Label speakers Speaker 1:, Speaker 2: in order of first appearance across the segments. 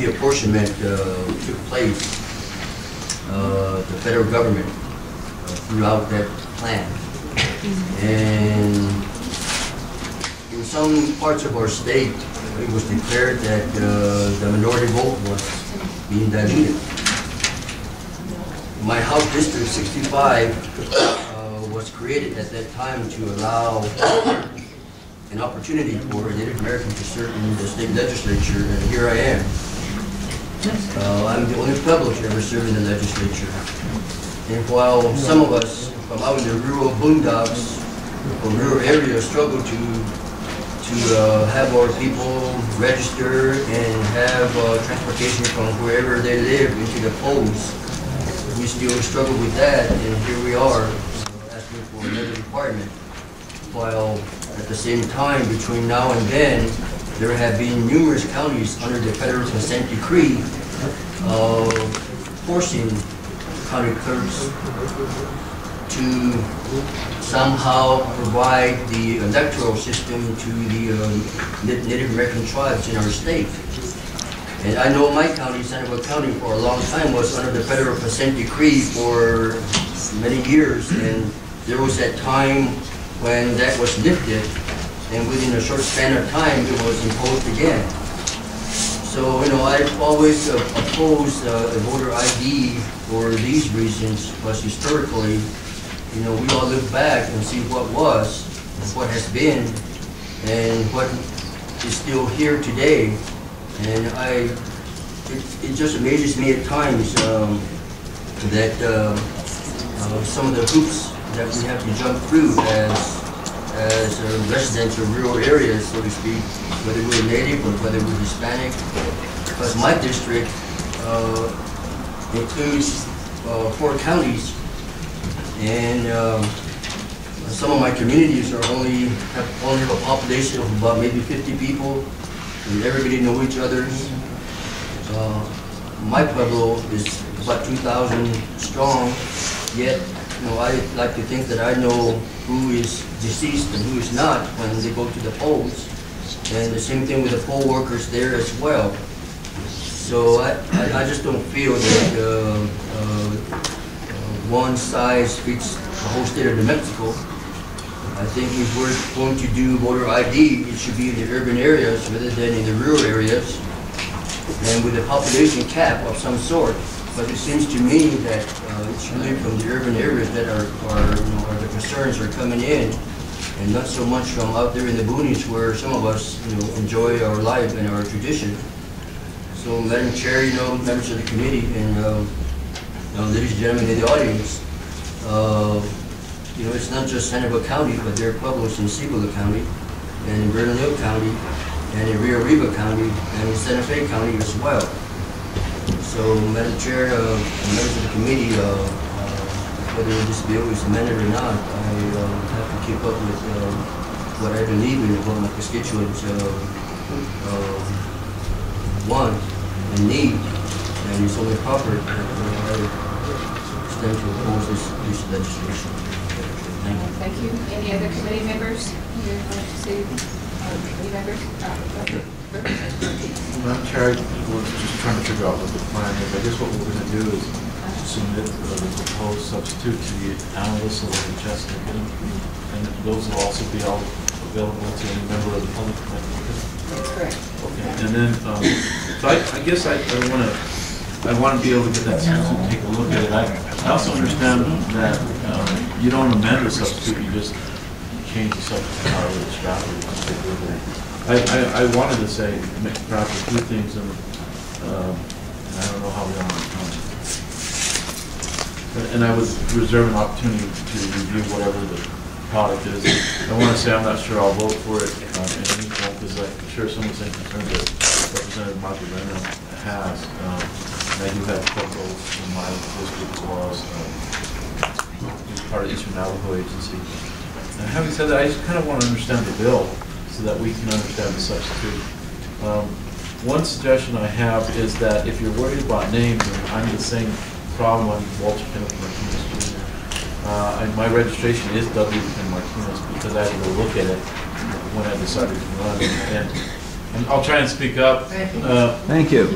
Speaker 1: The apportionment took place, the federal government throughout that plan. And in some parts of our state, it was declared that the minority vote was being diluted. My House District 65 was created at that time to allow an opportunity for a Native American to serve in the state legislature, and here I am. I'm the only Pueblo to ever serve in the legislature. And while some of us from out in the rural boondocks or rural areas struggle to have our people register and have transportation from wherever they live into the polls, we still struggle with that, and here we are asking for another requirement. While at the same time, between now and then, there have been numerous counties under the federal consent decree forcing county clerks to somehow provide the electoral system to the Native American tribes in our state. And I know my county, San Diego County, for a long time was under the federal consent decree for many years, and there was that time when that was lifted, and within a short span of time, it was imposed again. So, I've always opposed a voter ID for these reasons, plus historically, we all look back and see what was, and what has been, and what is still here today. And it just amazes me at times that some of the hoops that we have to jump through as residents of rural areas, so to speak, whether we're Native or whether we're Hispanic. Because my district includes 4 counties, and some of my communities have only a population of about maybe 50 people, and everybody know each other. My pueblo is about 2,000 strong, yet I like to think that I know who is deceased and who is not when they go to the polls, and the same thing with the poll workers there as well. So I just don't feel that one size fits the whole state of New Mexico. I think if we're going to do voter ID, it should be in the urban areas rather than in the rural areas, and with a population cap of some sort. But it seems to me that it's really from the urban areas that the concerns are coming in, and not so much from out there in the boonies where some of us enjoy our life and our tradition. So, Madam Chair, members of the committee, and ladies and gentlemen in the audience, it's not just San Diego County, but there are pueblos in Cibola County, and in Bernalillo County, and in Rio Arriba County, and in Santa Fe County as well. So, Madam Chair, members of the committee, whether this bill is amended or not, I have to keep up with what I believe in, what my constituents want and need, and it's only proper that I stand to oppose this legislation. Thank you.
Speaker 2: Thank you. Any other committee members you'd like to see? Any members?
Speaker 3: Madam Chair, we're just trying to figure out what the plan is. I guess what we're going to do is submit the proposed substitute to the analyst of the chest ticket, and those will also be all available to any member of the public.
Speaker 2: That's correct.
Speaker 3: Okay, and then so I guess I want to be able to get that substitute and take a look at it. I also understand that you don't amend the substitute, you just change the substitute however it's drafted. I wanted to say perhaps a few things, and I don't know how we want to come. And I would reserve an opportunity to review whatever the product is. I want to say I'm not sure I'll vote for it in any form, because I'm sure some of the same concerns that Representative Margarena has. And I do have pueblos in my district as well as part of the Eastern Navajo Agency. And having said that, I just kind of want to understand the bill so that we can understand the substitute. One suggestion I have is that if you're worried about names, and I'm the same problem on Walter Kenneth Martinez Jr. My registration is W. Martinez because I had to go look at it when I decided to run. And And I'll try and speak up.
Speaker 4: Thank you.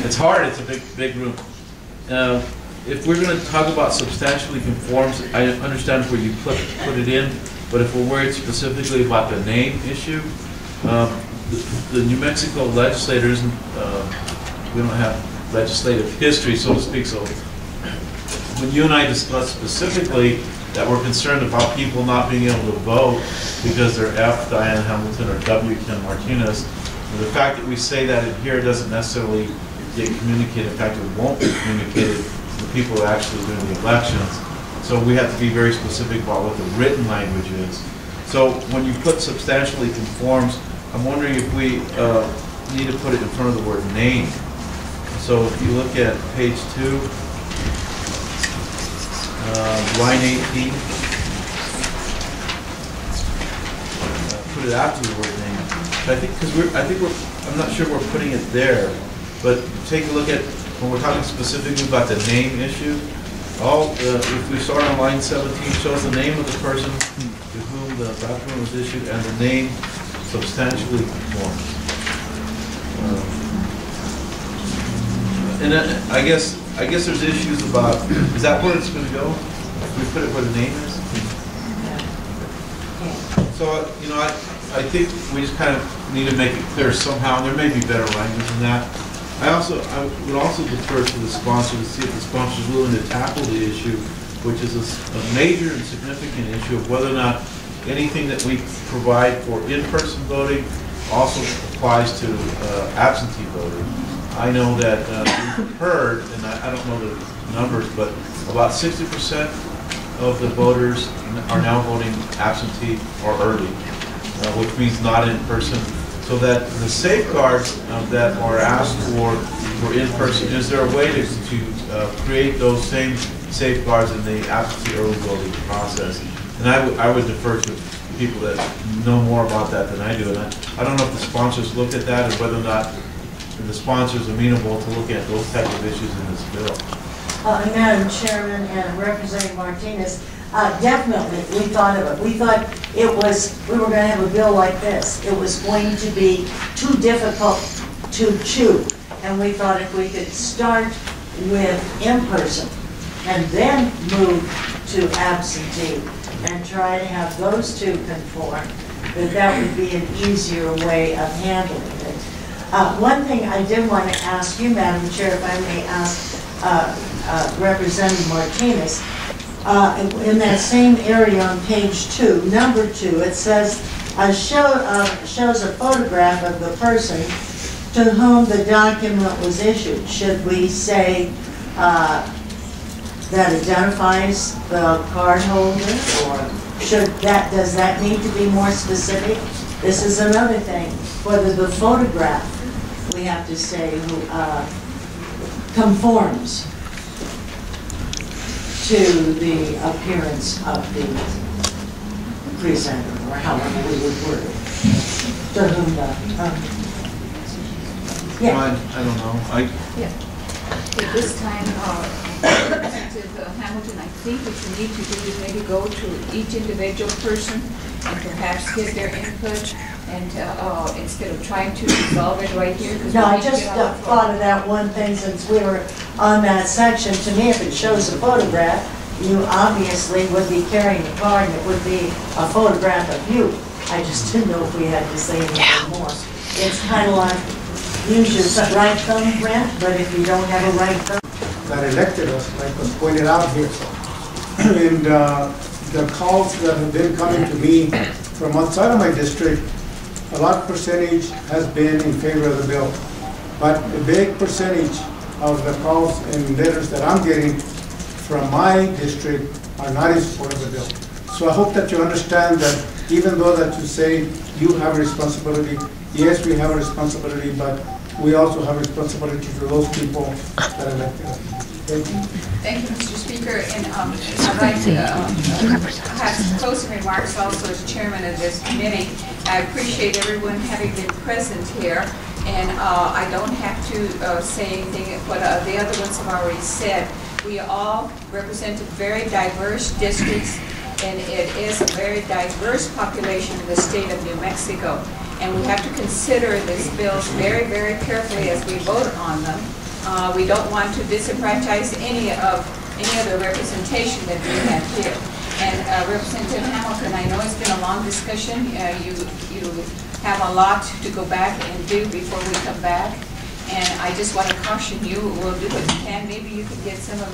Speaker 3: It's hard, it's a big room. If we're going to talk about substantially conforms, I understand where you put it in, but if we're worried specifically about the name issue, the New Mexico legislators, we don't have legislative history, so to speak, so when you and I discussed specifically that we're concerned about people not being able to vote because they're F. Diane Hamilton or W. Ken Martinez, the fact that we say that in here doesn't necessarily get communicated. In fact, it won't be communicated to the people actually doing the elections. So we have to be very specific about what the written language is. So when you put substantially conforms, I'm wondering if we need to put it in front of the word name. So if you look at page 2, line 18, put it after the word name. I think I'm not sure we're putting it there, but take a look at when we're talking specifically about the name issue. If we start on line 17, shows the name of the person to whom the document was issued and the name substantially conforms. And I guess there's issues about, is that where it's going to go? We put it where the name is? So, you know, I think we just kind of need to make it clear somehow, and there may be better language than that. I would also defer to the sponsor to see if the sponsor is willing to tackle the issue, which is a major and significant issue of whether or not anything that we provide for in-person voting also applies to absentee voting. I know that we've heard, and I don't know the numbers, but about 60% of the voters are now voting absentee or early, which means not in person. So that the safeguards that are asked for in-person, is there a way to create those same safeguards in the absentee early voting process? And I would defer to people that know more about that than I do. And I don't know if the sponsors looked at that and whether or not the sponsors are amenable to look at those type of issues in this bill.
Speaker 5: Madam Chairman and Representative Martinez, definitely we thought of it. We thought we were going to have a bill like this. It was going to be too difficult to chew. And we thought if we could start with in-person and then move to absentee and try to have those two conform, that would be an easier way of handling it. One thing I did want to ask you, Madam Chair, if I may ask Representative Martinez, in that same area on page 2, number 2, it says, shows a photograph of the person to whom the document was issued. Should we say that identifies the card holder, or does that need to be more specific? This is another thing, whether the photograph, we have to say, conforms to the appearance of the presenter, or however we would word it. To whom
Speaker 3: I don't know.
Speaker 2: At this time, Representative Hamilton, I think what you need to do is maybe go to each individual person and perhaps get their input, and instead of trying to resolve it right here.
Speaker 5: No, I just thought of that one thing since we were on that section. To me, if it shows a photograph, you obviously would be carrying the card, and it would be a photograph of you. I just didn't know if we had to say anything more. It's kind of like, use your right thumb, Brent, but if you don't have a right thumb.
Speaker 6: That elected us, like was pointed out here. And the calls that have been coming to me from outside of my district, a large percentage has been in favor of the bill. But a big percentage of the calls and letters that I'm getting from my district are not in support of the bill. So I hope that you understand that even though that you say you have a responsibility, yes, we have a responsibility, but we also have a responsibility to those people that elected us. Thank you.
Speaker 2: Thank you, Mr. Speaker. And I'd like to have some closing remarks also as chairman of this committee. I appreciate everyone having been present here. And I don't have to say anything what the other ones have already said. We all represented very diverse districts, and it is a very diverse population in the state of New Mexico. and we have to consider these bills very, very carefully as we vote on them. We don't want to disenfranchise any of the representation that we have here. And Representative Hamilton, I know it's been a long discussion. You have a lot to go back and do before we come back. And I just want to caution you, we'll do what we can. Maybe you can get some of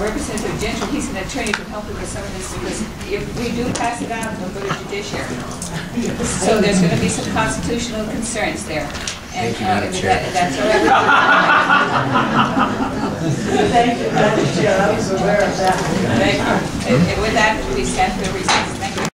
Speaker 2: Representative Gentry, he's an attorney, to help you with some of this, because if we do pass it out, we'll go to judiciary. So there's going to be some constitutional concerns there. And
Speaker 1: Thank you, Madam Chair.
Speaker 2: that's all right.
Speaker 5: Thank you, Madam Chair, I was aware of that.
Speaker 2: Thank you. And with that, we stand for recess. Thank you.